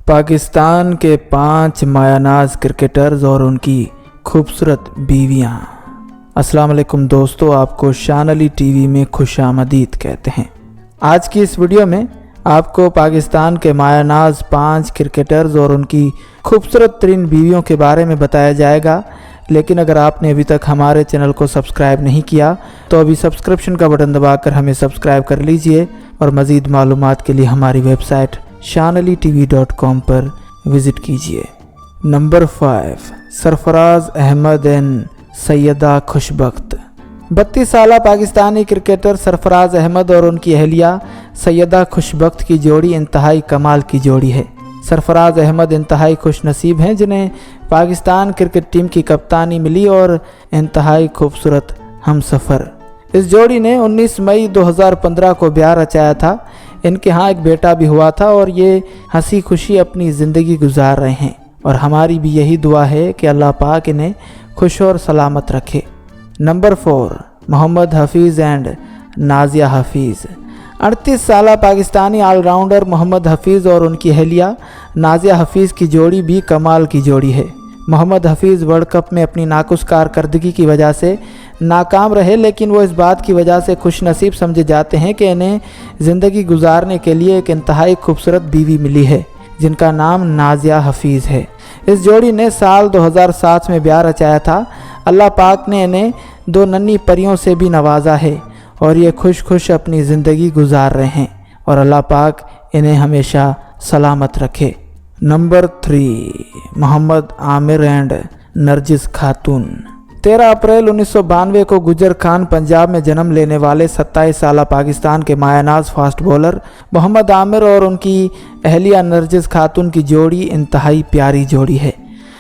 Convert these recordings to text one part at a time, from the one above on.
पाकिस्तान के 5 मायानाज क्रिकेटर्स और उनकी खूबसूरत बीवियां। अस्सलाम वालेकुम दोस्तों, आपको शान अली टीवी में खुशामदीद कहते हैं। आज की इस वीडियो में आपको पाकिस्तान के मायानाज 5 क्रिकेटर्स और उनकी खूबसूरत तरीन बीवियों के बारे में बताया जाएगा। लेकिन अगर आपने अभी तक हमारे चैनल को सब्सक्राइब नहीं किया तो अभी सब्सक्रिप्शन का बटन दबाकर हमें सब्सक्राइब कर लीजिए और मज़ीद मालूमात के लिए हमारी वेबसाइट shanalitv.com पर विज़िट कीजिए। Number 5, Sarfaraz Ahmed and Syeda Khushbakht. 32 साला पाकिस्तानी क्रिकेटर सरफराज अहमद और उनकी अहलिया सैयदा खुशबख्त की जोड़ी इंतहाई कमाल की जोड़ी है। सरफराज अहमद इंतहाई खुश नसीब हैं जिन्हें पाकिस्तान क्रिकेट टीम की कप्तानी मिली और इंतहाई खूबसूरत हमसफ़र। इस जोड़ी ने 19 मई 2015 को ब्याह रचाया था। इनके यहाँ एक बेटा भी हुआ था और ये हंसी खुशी अपनी ज़िंदगी गुजार रहे हैं और हमारी भी यही दुआ है कि अल्लाह पाक इन्हें खुश और सलामत रखे। Number 4, Mohammad Hafeez and Nazia Hafeez. 38 साला पाकिस्तानी ऑलराउंडर मोहम्मद हफीज़ और उनकी अहलिया नाजिया हफीज़ की जोड़ी भी कमाल की जोड़ी है। मोहम्मद हफीज़ वर्ल्ड कप में अपनी नाकुस कारकर्दगी की वजह से नाकाम रहे, लेकिन वो इस बात की वजह से खुश नसीब समझे जाते हैं कि इन्हें ज़िंदगी गुजारने के लिए एक इंतहाई खूबसूरत बीवी मिली है जिनका नाम नाजिया हफीज़ है। इस जोड़ी ने साल 2007 में ब्याह रचाया था। अल्लाह पाक ने इन्हें 2 नन्ही परियों से भी नवाजा है और ये खुश खुश अपनी ज़िंदगी गुजार रहे हैं और अल्लाह पाक इन्हें हमेशा सलामत रखे। नंबर 3, मोहम्मद आमिर एंड नरजिस खातून। 13 अप्रैल 1992 को गुजर खान पंजाब में जन्म लेने वाले 27 साला पाकिस्तान के मायानाज फास्ट बॉलर मोहम्मद आमिर और उनकी अहलिया नरजिस खातून की जोड़ी इंतहाई प्यारी जोड़ी है।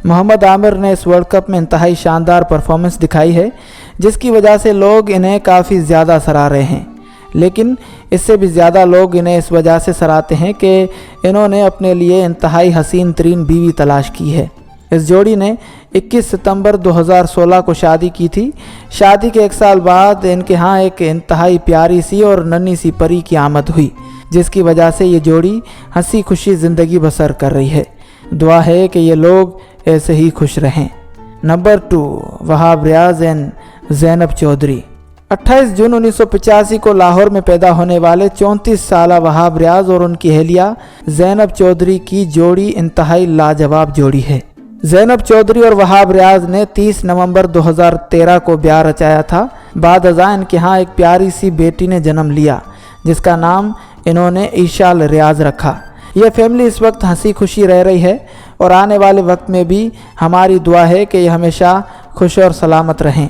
मोहम्मद आमिर ने इस वर्ल्ड कप में इंतहाई शानदार परफॉर्मेंस दिखाई है जिसकी वजह से लोग इन्हें काफ़ी ज़्यादा सराह रहे हैं, लेकिन इससे भी ज़्यादा लोग इन्हें इस वजह से सराहते हैं कि इन्होंने अपने लिए इंतहाई हसीन तरीन बीवी तलाश की है। इस जोड़ी ने 21 सितंबर 2016 को शादी की थी। शादी के 1 साल बाद इनके यहाँ एक इंतहाई प्यारी सी और नन्ही सी परी की आमद हुई जिसकी वजह से ये जोड़ी हंसी खुशी ज़िंदगी बसर कर रही है। दुआ है कि ये लोग ऐसे ही खुश रहें। Number 2, Wahab Riaz and Zainab Chaudhry. 28 June 1985 को लाहौर में पैदा होने वाले 34 साला वहाब रियाज और उनकी अहलिया ज़ैनब चौधरी की जोड़ी इंतहाई लाजवाब जोड़ी है। ज़ैनब चौधरी और वहाब रियाज ने 30 नवंबर 2013 को ब्याह रचाया था। बाद अज़ां इनके यहाँ एक प्यारी सी बेटी ने जन्म लिया जिसका नाम इन्होंने ईशाल रियाज रखा। यह फैमिली इस वक्त हंसी खुशी रह रही है और आने वाले वक्त में भी हमारी दुआ है कि ये हमेशा खुश और सलामत रहें।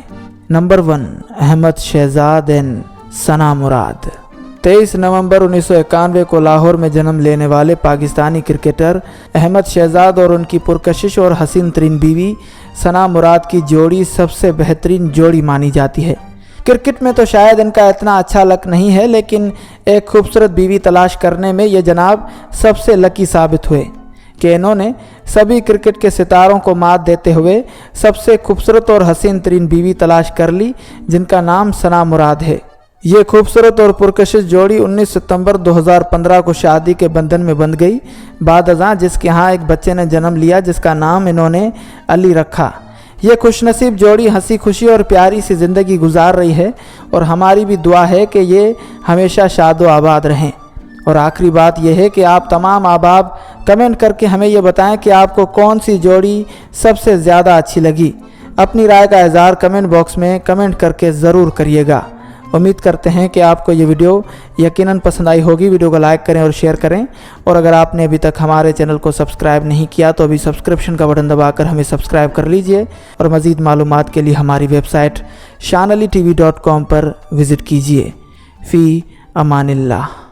नंबर 1, अहमद शहजाद एंड सना मुराद। 23 नवंबर 1991 को लाहौर में जन्म लेने वाले पाकिस्तानी क्रिकेटर अहमद शहजाद और उनकी पुरकशिश और हसीन तरीन बीवी सना मुराद की जोड़ी सबसे बेहतरीन जोड़ी मानी जाती है। क्रिकेट में तो शायद इनका इतना अच्छा लक नहीं है, लेकिन एक खूबसूरत बीवी तलाश करने में ये जनाब सबसे लकी साबित हुए कि इन्होंने सभी क्रिकेट के सितारों को मात देते हुए सबसे खूबसूरत और हसीन तरीन बीवी तलाश कर ली जिनका नाम सना मुराद है। ये खूबसूरत और पुरकशिश जोड़ी 19 सितंबर 2015 को शादी के बंधन में बंध गई। बाद अज़ां जिसके यहाँ एक बच्चे ने जन्म लिया जिसका नाम इन्होंने अली रखा। ये खुशनसीब जोड़ी हंसी खुशी और प्यारी सी ज़िंदगी गुजार रही है और हमारी भी दुआ है कि ये हमेशा शादो आबाद रहें। और आखिरी बात यह है कि आप तमाम अहबाब कमेंट करके हमें ये बताएं कि आपको कौन सी जोड़ी सबसे ज़्यादा अच्छी लगी। अपनी राय का इज़हार कमेंट बॉक्स में कमेंट करके ज़रूर करिएगा। उम्मीद करते हैं कि आपको ये वीडियो यकीनन पसंद आई होगी। वीडियो को लाइक करें और शेयर करें और अगर आपने अभी तक हमारे चैनल को सब्सक्राइब नहीं किया तो अभी सब्सक्रिप्शन का बटन दबाकर हमें सब्सक्राइब कर लीजिए और मज़ीद मालूमात के लिए हमारी वेबसाइट shanalitv.com पर विज़िट कीजिए। फ़ी अमानिल्लाह।